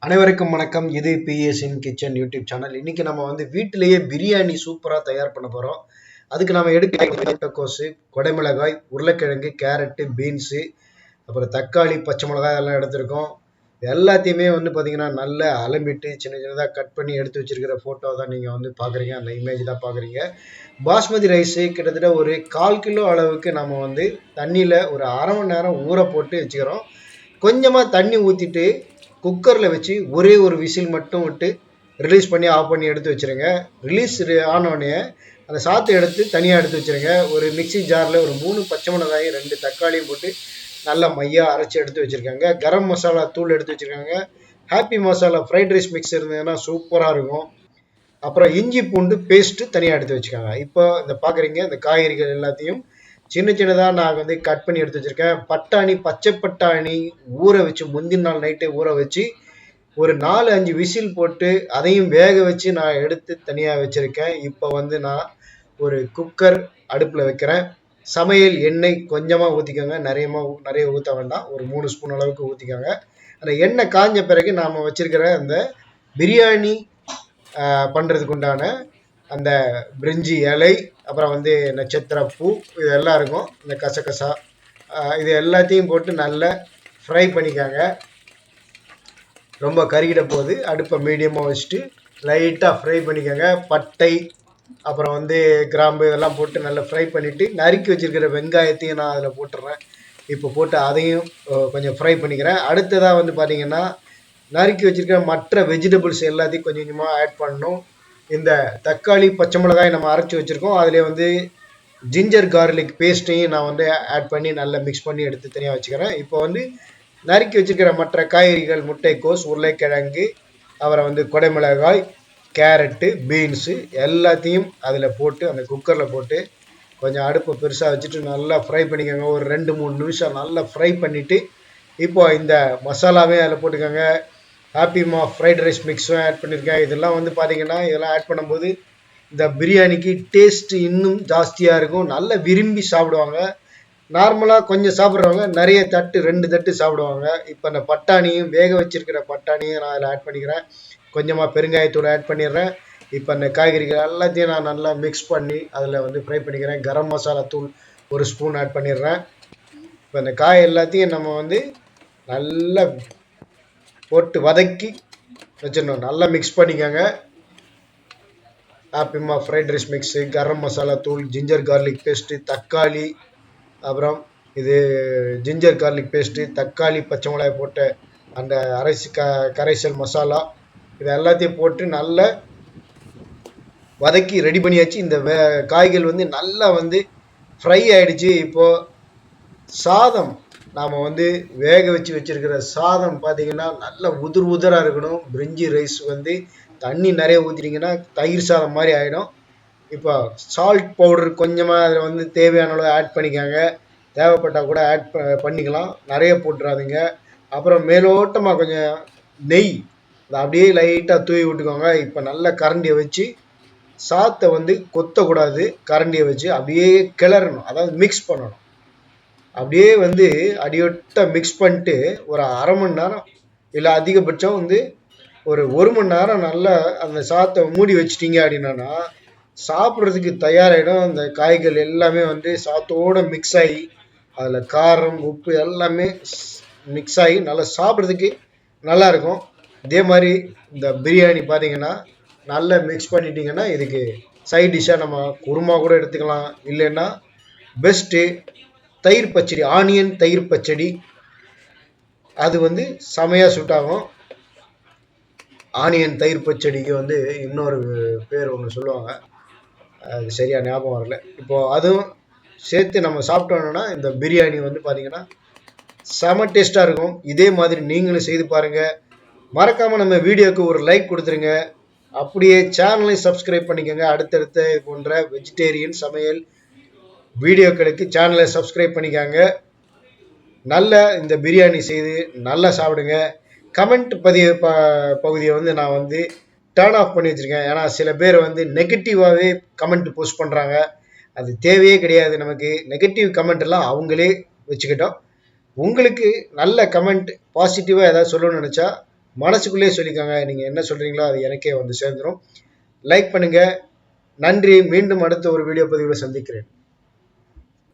அனைவருக்கும் வணக்கம். இது பிஎஸ் இன் கிச்சன் யூடியூப் சேனல். இன்னைக்கு நம்ம வந்து வீட்டிலேயே பிரியாணி சூப்பராக தயார் பண்ண போகிறோம். அதுக்கு நம்ம முட்டைக்கோசு, கொடைமிளகாய், உருளைக்கிழங்கு, கேரட்டு, பீன்ஸு, அப்புறம் தக்காளி, பச்சை மிளகாய் எல்லாம் எடுத்திருக்கோம். எல்லாத்தையுமே வந்து பார்த்தீங்கன்னா நல்லா அலம்பிட்டு சின்ன சின்னதாக கட் பண்ணி எடுத்து வச்சிருக்கிற ஃபோட்டோ தான் நீங்கள் வந்து பார்க்குறீங்க. அந்த இமேஜ் தான் பார்க்குறீங்க. பாஸ்மதி ரைஸு கிட்டத்தட்ட ஒரு 1/4 கிலோ அளவுக்கு நம்ம வந்து தண்ணியில் ஒரு அரை மணி நேரம் ஊற போட்டு வச்சுக்கிறோம். கொஞ்சமாக தண்ணி ஊற்றிட்டு குக்கரில் வச்சு ஒரே ஒரு விசில் மட்டும் விட்டு ரிலீஸ் பண்ணி ஆஃப் பண்ணி எடுத்து வச்சுருங்க. ரிலீஸ் ஆனோடனே அந்த சாத்தை எடுத்து தனியாக எடுத்து வச்சுருங்க. ஒரு மிக்சி ஜாரில் ஒரு 3 பச்சை மிளகாய் 2 தக்காளியும் போட்டு நல்லா மையாக அரைச்சி எடுத்து வச்சுருக்காங்க. கரம் மசாலா தூள் எடுத்து வச்சுருக்காங்க. Happy masala fried rice mix இருந்ததுன்னா சூப்பராக இருக்கும். அப்புறம் இஞ்சி பூண்டு பேஸ்ட்டு தனியாக எடுத்து வச்சுக்காங்க. இப்போ இந்த பார்க்குறீங்க இந்த காய்கறிகள் எல்லாத்தையும் சின்ன சின்னதாக நான் வந்து கட் பண்ணி எடுத்து வச்சுருக்கேன். பட்டாணி, பச்சை பட்டாணி ஊற வச்சு முந்தின நாள் நைட்டே ஊற வச்சு ஒரு 4-5 விசில் போட்டு அதையும் வேக வச்சு நான் எடுத்து தனியாக வச்சுருக்கேன். இப்போ வந்து நான் ஒரு குக்கர் அடுப்பில் வைக்கிறேன். சமையல் எண்ணெய் கொஞ்சமாக ஊற்றிக்கோங்க. நிறைய ஊற்ற வேண்டாம். ஒரு 3 ஸ்பூன் அளவுக்கு ஊற்றிக்கோங்க. அந்த எண்ணெய் காஞ்ச பிறகு நாம் வச்சுருக்கிற அந்த பிரியாணி பண்ணுறதுக்கு உண்டான அந்த பிரிஞ்சி இலை, அப்புறம் வந்து நட்சத்திர பூ, இது எல்லாம் இருக்கும். இந்த கசகசா இது எல்லாத்தையும் போட்டு நல்லா ஃப்ரை பண்ணிக்காங்க. ரொம்ப கருகிட போது அடுப்பை மீடியமாக வச்சுட்டு லைட்டாக ஃப்ரை பண்ணிக்கோங்க. பட்டை, அப்புறம் வந்து கிராம்பு இதெல்லாம் போட்டு நல்லா ஃப்ரை பண்ணிவிட்டு நறுக்கி வச்சுருக்கிற வெங்காயத்தையும் நான் அதில் போட்டுடுறேன். இப்போ போட்டு அதையும் கொஞ்சம் ஃப்ரை பண்ணிக்கிறேன். அடுத்ததாக வந்து பார்த்திங்கன்னா நறுக்கி வச்சுருக்கிற மற்ற வெஜிடபிள்ஸ் எல்லாத்தையும் கொஞ்சம் கொஞ்சமாக ஆட் பண்ணணும். இந்த தக்காளி, பச்சை மிளகாய் நம்ம அரைச்சி வச்சுருக்கோம். அதிலே வந்து ஜிஞ்சர் கார்லிக் பேஸ்ட்டையும் நான் வந்து ஆட் பண்ணி நல்லா மிக்ஸ் பண்ணி எடுத்து தனியாக வச்சுக்கிறேன். இப்போ வந்து நறுக்கி வச்சுருக்கிற மற்ற காய்கறிகள் முட்டைக்கோஸ், உருளைக்கிழங்கு, அப்புறம் வந்து கொடைமிளகாய், கேரட்டு, பீன்ஸு எல்லாத்தையும் அதில் போட்டு அந்த குக்கரில் போட்டு கொஞ்சம் அடுப்பை பெருசாக வச்சுட்டு நல்லா ஃப்ரை பண்ணிக்கோங்க. ஒரு 2-3 நிமிஷம் நல்லா ஃப்ரை பண்ணிவிட்டு இப்போ இந்த மசாலாவே அதில் போட்டுக்கோங்க. ஹாப்பிமா ஃப்ரைட் ரைஸ் மிக்ஸும் ஆட் பண்ணியிருக்கேன். இதெல்லாம் வந்து பார்த்தீங்கன்னா இதெல்லாம் ஆட் பண்ணும்போது இந்த பிரியாணிக்கு டேஸ்ட்டு இன்னும் ஜாஸ்தியாக இருக்கும். நல்லா விரும்பி சாப்பிடுவாங்க. நார்மலாக கொஞ்சம் சாப்பிட்றவங்க நிறைய தட்டு 2 தட்டு சாப்பிடுவாங்க. இப்போ அந்த பட்டாணியும் வேக வச்சுருக்கிற பட்டாணியும் நான் அதில் ஆட் பண்ணிக்கிறேன். கொஞ்சமாக பெருங்காயத்தூள் ஆட் பண்ணிடுறேன். இப்போ அந்த காய்கறிகள் எல்லாத்தையும் நான் நல்லா மிக்ஸ் பண்ணி அதில் வந்து ஃப்ரை பண்ணிக்கிறேன். கரம் மசாலா தூள் 1 ஸ்பூன் ஆட் பண்ணிடுறேன். இப்போ அந்த காய் எல்லாத்தையும் நம்ம வந்து நல்லா போட்டு வதக்கி வச்சிடணும். நல்லா மிக்ஸ் பண்ணிக்கோங்க. ஹாப்பிமா fried rice mix, garam masala தூள், ஜிஞ்சர் கார்லிக் பேஸ்ட்டு, தக்காளி, அப்புறம் இது ஜிஞ்சர் கார்லிக் பேஸ்ட்டு, தக்காளி, பச்சை மிளகாய் போட்ட அந்த கரைசல் மசாலா, இது எல்லாத்தையும் போட்டு நல்லா வதக்கி ரெடி பண்ணியாச்சு. இந்த காய்கள் வந்து நல்லா வந்து ஃப்ரை ஆகிடுச்சு. இப்போது சாதம் நாம் வந்து வேக வச்சு வச்சுருக்கிற சாதம் பார்த்திங்கன்னா நல்லா உதிராக இருக்கணும். பிரிஞ்சி ரைஸ் வந்து தண்ணி நிறைய ஊற்றிட்டிங்கன்னா தயிர் சாதம் மாதிரி ஆகிடும். இப்போ சால்ட் பவுடர் கொஞ்சமாக அதில் வந்து தேவையான அளவு ஆட் பண்ணிக்காங்க. தேவைப்பட்டால் கூட ஆட் பண்ணிக்கலாம். நிறைய போட்டுறாதுங்க. அப்புறம் மேலோட்டமாக கொஞ்சம் நெய் அதை அப்படியே லைட்டாக தூவி விட்டுக்கோங்க. இப்போ நல்லா கரண்டியை வச்சு சாத்தை வந்து கொத்தக்கூடாது. கரண்டியை வச்சு அப்படியே கிளறணும், அதாவது மிக்ஸ் பண்ணணும். அப்படியே வந்து அடியொட்ட மிக்ஸ் பண்ணிட்டு ஒரு அரை மணி நேரம் இல்லை அதிகபட்சம் வந்து ஒரு 1 மணி நேரம் நல்லா அந்த சாத்தை மூடி வச்சிட்டிங்க அப்படின்னா சாப்பிட்றதுக்கு தயாராகிடும். அந்த காய்கள் எல்லாமே வந்து சாத்தோடு மிக்ஸ் ஆகி அதில் காரம், உப்பு எல்லாமே மிக்ஸ் ஆகி நல்லா சாப்பிட்றதுக்கு நல்லாயிருக்கும். இதே மாதிரி இந்த பிரியாணி பார்த்திங்கன்னா நல்லா மிக்ஸ் பண்ணிட்டிங்கன்னா இதுக்கு சைட் டிஷ்ஷாக நம்ம குருமா கூட எடுத்துக்கலாம். இல்லைன்னா பெஸ்ட்டு தயிர் பச்சடி, ஆனியன் தயிர் பச்சடி, அது வந்து செமையாக சூட் ஆகும். ஆனியன் தயிர் பச்சடிக்கு வந்து இன்னொரு பேர் ஒன்று சொல்லுவாங்க, அது சரியாக ஞாபகம் வரல. இப்போது அதுவும் சேர்த்து நம்ம சாப்பிட்டோன்னா இந்த பிரியாணி வந்து பார்த்திங்கன்னா செம டேஸ்ட்டாக இருக்கும். இதே மாதிரி நீங்களும் செய்து பாருங்கள். மறக்காமல் நம்ம வீடியோவுக்கு ஒரு லைக் கொடுத்துருங்க. அப்படியே சேனலை சப்ஸ்கிரைப் பண்ணிக்கோங்க. அடுத்தடுத்த போன்ற வெஜிடேரியன் சமையல் வீடியோக்களுக்கு சேனலை சப்ஸ்கிரைப் பண்ணிக்காங்க. நல்ல இந்த பிரியாணி செய்து நல்லா சாப்பிடுங்க. கமெண்ட் பகுதியை வந்து நான் வந்து டர்ன் ஆஃப் பண்ணி வச்சுருக்கேன். ஏன்னா சில பேர் வந்து நெகட்டிவாகவே கமெண்ட் போஸ்ட் பண்ணுறாங்க. அது தேவையே கிடையாது. நமக்கு நெகட்டிவ் கமெண்ட் எல்லாம் அவங்களே வச்சுக்கிட்டோம். உங்களுக்கு நல்ல கமெண்ட் பாசிட்டிவாக ஏதாவது சொல்லணும்னு நினச்சா மனசுக்குள்ளேயே சொல்லிக்கோங்க. நீங்க என்ன சொல்றீங்களோ அது எனக்கே வந்து சேர்ந்துரும். லைக் பண்ணுங்க. நன்றி. மீண்டும் அடுத்த ஒரு வீடியோ பதிவில் சந்திக்கிறேன்.